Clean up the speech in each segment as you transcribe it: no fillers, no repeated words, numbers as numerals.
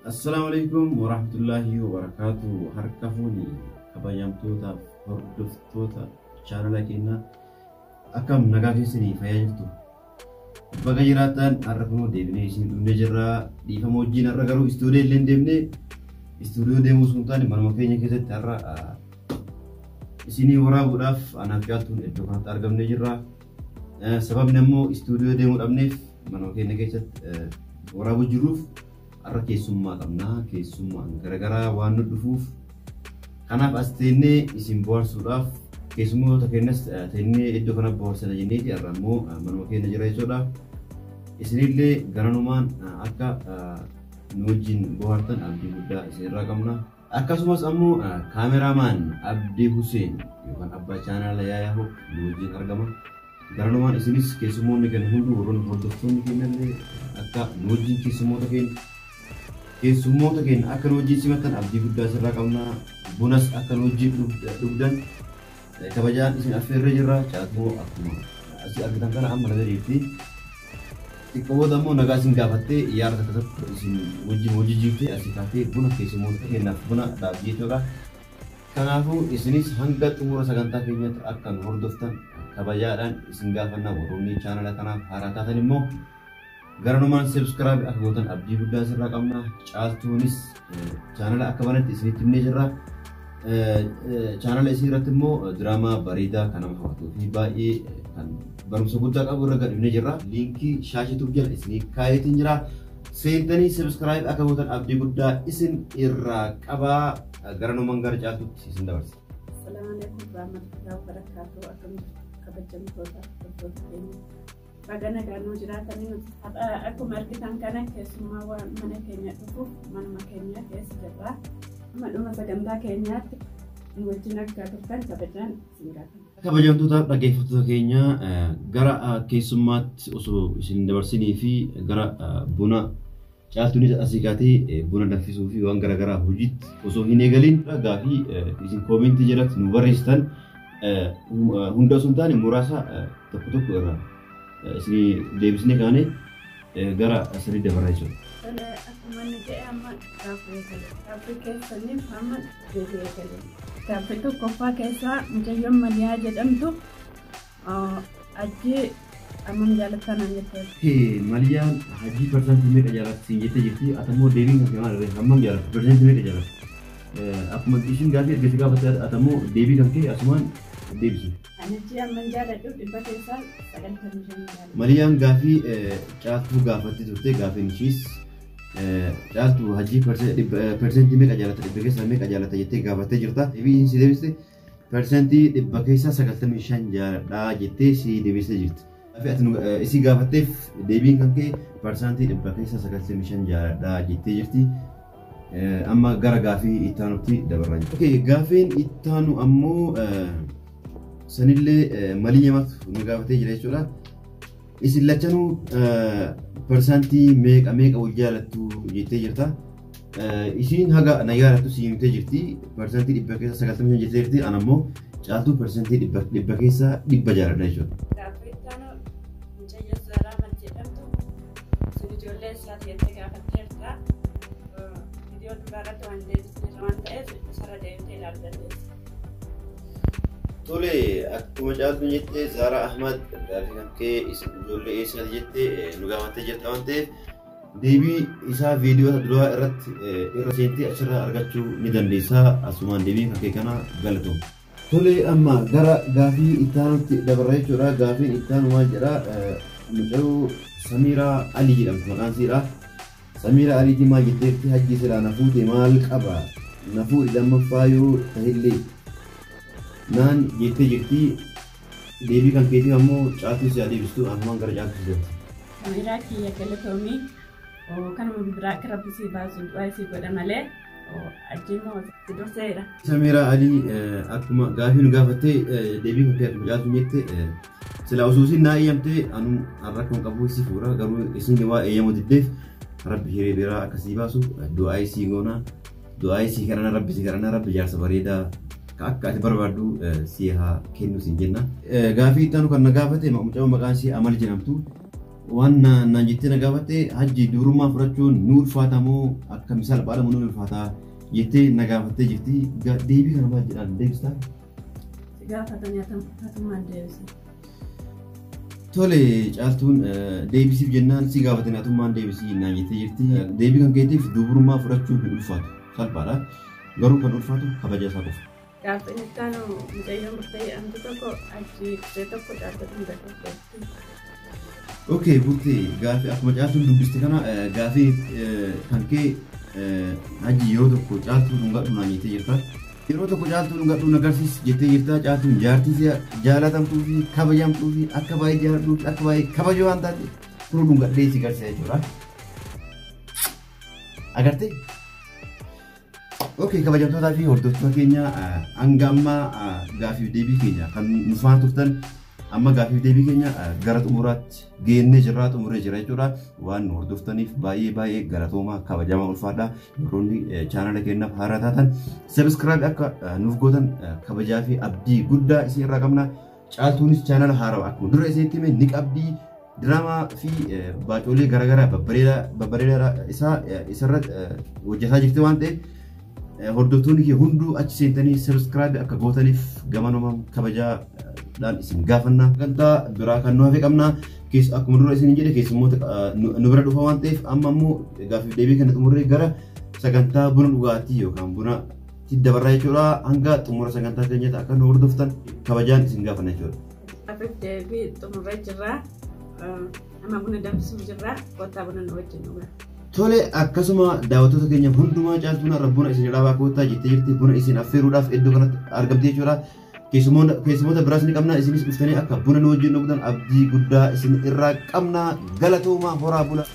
Assalamualaikum warahmatullahi wabarakatuh. Harka fuuni kabajamtoota hordoftoota chaanala keenya akkam nagaa keessanii fayyaa jirtu. Bakka jiraatan har'a kunoo deebinee isin dhufnee jirra. Dhiifama wajjin har'a garuu istuudiyoo illee deemnee istuudiyoo deemuu sun taane manuma keenya keessatti har'a isinii waraabuudhaaf anaaf dhiyaatuun iddoo kanatti argamnee jirra. Sababni immoo istuudiyoo deemuu dhabneef manuma keenya keessatti waraabuu jirruuf har'a keessummaa qabna. Keessummaan garaagaraa waan nu dhufuuf kanaaf as teennee isin bohaarsuudhaaf keessummoota keenyas teennee iddoo kana bohaarsina jenneeti har'a immoo manuma keenya jira jechuudha. Isinillee garanumaan akka nu wajjin bohaartan abdii guddaa isinirraa qabna. Akkasumas ammoo kaameramaan Abdii Huseen yookaan abbaa chaanala Yaayaa nu wajjin argama. Garanumaan isinis keessummoonni keenya hundi warroonni hordoftoonni keenyallee akka nu wajjin keessummoota keenya akka nu wajjin simatan abdii guddaa isinirraa qabna. Bunas akka nu wajjin dhugdan kabajaan isin affeerree jirra. Caatmoo akkuma asii argitan kana amma laga jirti. Xiqqoota immoo nagaa isin gaafattee yaada tokko isin wajjin hojii jirtee asii kaatee buna keessummoota keenyaaf buna dhaabbii jechuudha. Kanaafuu isinis hanga xumura sagantaa keenyatti akka nu hordoftan kabajaadhaan isin gaafanna. Warroonni chaanala kanaaf haaraa taatan immoo garanumaan subscribe akka gootan abdii guddaa isinirraa qabna. Caaltuunis chaanala akka banatti isinitti himnee jirra. Chaanala isii irratti immoo diraamaa bareedaa kan nama hawwatuu fi baay'ee kan barumsa guddaa qabu irra gadhifnee jirra. Liinkii shaashituuf jala isinii kaayetiin jira. Seentanii subscribe akka gootan abdii guddaa isin irraa qabaa. Garanumaan gara caaltuutti isin dabarsa. Assalamualaikum warahmatullahi wabarakatuh. Akkam kabajamtoota hordoftoota keenya. Baga nagaan jiraatanii nuti akkuma argitan kana keessummaa waan mana keenya dhufuuf manuma keenya keessa jirra. Maduma sagantaa keenyaatti nu wajjin akka turtan kabajaan isin gaafata. Kabajamtoota dhaggeeffattoota keenya gara keessummaatti osoo isin dabarsinii fi gara buna caaltuunis asii kaatee buna danfisuu fi waan garaagaraa hojiitti osoo hin eegaliin gaaffii isin koomentii jalatti nu barreessitan hunda osoo hin taane muraasa tokko tokko irraa isin deebisnee kaane gara sirrii dabaraa jechuudha. Akkuma inni jedhe amma gaaffii keessaniif amma deebi'ee galee. Gaaffii tokkoffaa keessaa mucayyoon Maliyaa jedhamtu ajjii ammam jaalattan jettee. Maliyaan hajii persentii meeqa jaalatti jettee jirti. Atammoo deebiin kan kemaa irree hammam jaalatti persentii meeqa jaalatti. Akkuma ishiin gaaffii erga si gaafatte atammoo deebii kan kee asumaan deebisi. Anajii amman jaaladhu dhibba keessaa 95 jaaladha. Maliyaan gaaffii caaltuu gaafatti turte gaaffiin ishiis caaltuu hajii persentii meeqa jaalatta dhibba keessaa meeqa jaalatta jettee gaafattee jirta. Deebiin si deebiste persentii dhibba keessaa 95 jaaladha jettee si deebistee jirti. Isi gaafatteef deebiin kan kee persentii dhibba keessaa 95 jaaladha jettee jirti. Amma gara gaaffii ittaanutti dabarraa jirti. Gaaffiin ittaanu ammoo sanillee Maliyyaamatu nu gaafatee jira jechuudha. Isin lachanuu persentii meeqa wal jaalattu jettee jirta. Isiin haga na jaalattu si himtee jirti. Persentii dhibba keessaa 95 jettee jirti. Ana ammoo caaltuu persentii dhibba keessaa 100 jaaladha jechuudha. Gaaffii ittaanu mucayyoo Zaaraa Mal jedhamtu sun ijoollee isaati jettee gaafatteerta. Viidiyoo duraarratti waan deebisneerra waan ta'eef isarra deemtee ilaaluu dandeessa. Tole akkuma caaltuun jettee Zaaraa Ahmad gaaffii kan kee ijoollee eessaati jettee nu gaafattee jirta waan ta'eef deebii isaa viidiyoo duraa irratti irra seentee achirraa argachuu ni dandeessa. Asumaan deebii kan kee kana galatoom. Tole amma gara gaaffii ittaanutti dabarra jechuudha. Gaaffiin ittaanu maal jedha? Mucayyoo Samiiraa Alii jedhamtu maqaan isiidha. Samiiraa Aliitii maal jetteetti hajji silaa na fuute maal qaba? Na fuudhi lammaffaa yoo ta'ellee naan jettee jirti. Deebii kan keetii ammoo caaltuu si adeebistu anumaan gara caaltuu si deemti. Samiiraa kiyya galatoomii kanuma biraa akka rabbi si baasu du'aa isii godha malee ajjiimmoo si durseera. Samiiraa Alii akkuma gaaffii nu gaafattee deebii kan kee akkuma caaltuu jette sila osoo isin naa eeyyamtee anu har'a kan qabu si fuudha. Garuu isin waa eeyyamu diddeef rabbi hiree biraa akkasii baasu du'aa isii goona. Du'aa isii kadhana rabbi si kadhana rabbi jaarsa bareedaa akka ati barbaaddu si haa kennu siin jenna. Gaaffii ittaanu kan na gaafate mucayyoo maqaan ishee Amal jedhamtu waan naan jettee na gaafatte hajji durummaa fudhachuun ni ulfaata moo akka misal baalamu ni ulfaata jettee na gaafattee jirti. Deebii kana maal jedhaan deebistaa? Gaafatanii hatummaan deebise. Tole caaltuun deebisiif jennaan si gaafatanii hatummaan deebisii naan jettee jirti. Deebii kan keetiif durummaa fudhachuun hin ulfaatu salphaadha. Garuu kan ulfaatu kabaja isaa qofa. Gaafa inni taanu mucayyoo murtee antu tokko achi ishee tokko dhaabbatu hin Oke, bukti gaafi akkuma caaltuun dubbiste kana gaafi kan kee hajji yeroo tokko caaltuu dhungadhu naan jettee jirta. Yeroo tokko caaltuu dhungadhu agarsiis jettee jirta. Caaltuun jaartii jaalatamtuu fi kabajamtuu fi akka baay'ee jaaladhuu fi akka baay'ee kabajoo waan taate turuu dhungadhee si garsiisa jechuudha. Agartee? Oke, kabajamtootaa fi hordoftoota keenya hanga ammaa gaafiif deebii keenya kan nu faana turtan amma gaafiif deebii keenya gara xumuraatti geennee jirraa xumuree jira jechuudha. Waan nu hordoftaniif baay'ee galatoomaa kabajamaa ulfaadha. Yeroo chaanala keenyaaf haaraa taatan sabiskiraayib akka nuuf gootan kabajaa fi abdii guddaa isin irraa qabna. Caaltuunis chaanala haaraa akkuma dura isinitti hime ni qabdii diraamaa fi baacolee garaagaraa babbareedaa isarratti hojjetaa jirti waan ta'eef hordoftoonni kee hunduu achi seentanii sabiskiraayib akka gootaniif gamanuma kabajaadhaan isin gaafanna. Sagantaa biraa kan nu hafe qabna. Akkuma dura isin jedhe keessummoota nu bira dhufa waan ta'eef amma immoo gaafiif deebii kana xumurree gara sagantaa buna dhugaatii yookaan buna dabarraa jechuudha. Hanga xumura sagantaa keenyaatti akka nu hordoftan kabajaan isin gaafanna jechuudha. Gaafiif deebii xumurree jirra. Amma buna danfisuu jirra. Kottaa buna nu wajjin dhugaa. Tole akkasuma daawwattoota keenya hundumaa caaltuun har'a buna isin jedhaa baakootaa jettee jirti. Buna isin affeeruudhaaf iddoo kanatti argamte jechuudha. Keessumoota biraas ni qabna. Isinis dhuftanii akka buna nu wajjin dhugdan abdii guddaa isin irraa qabna. Galatoomaa horaa bula.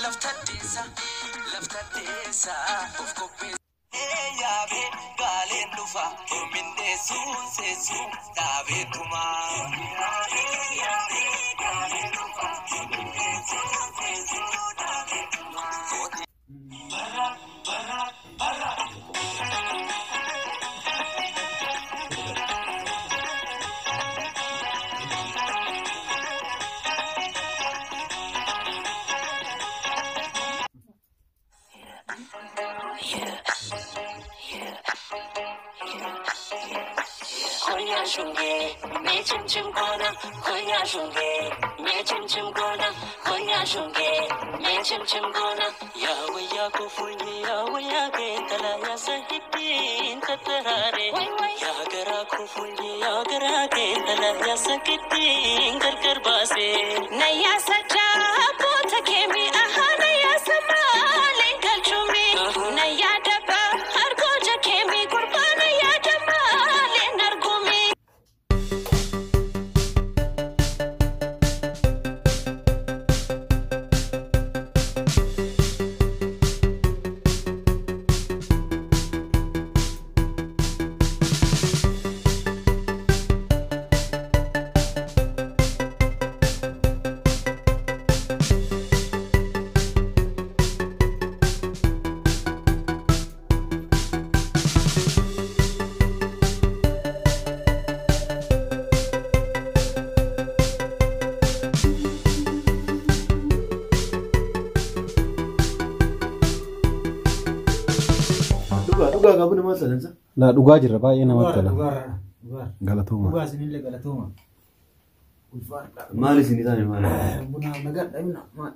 Lafta desa, of course. Dabe galen lufa Minde sun se sun Dabe tuma galen lufa Minde sun se sun Dabe tuma Barak barak barak Koya shunge, me chim chim kona. Koya shunge, me chim chim kona. Koya shunge, me chim chim kona. Ya waya ko fulni, ya waya ke tala ya sahitin katarare. Ya gara ko fulni, ya gara ke tala ya sahitin kar kar base. Naya sacha pota kemi aha naya sama legal chumi. Naya daba har koja kemi kurban ya daba lenar gumi. Dhugaa qabu nama sadansa. Laa dhugaa jirra baay'ee namatti tola. Galatooma. Dhugaa isinillee galatooma. Maal isin isaanii maal? Buna nagaa dhabina maal?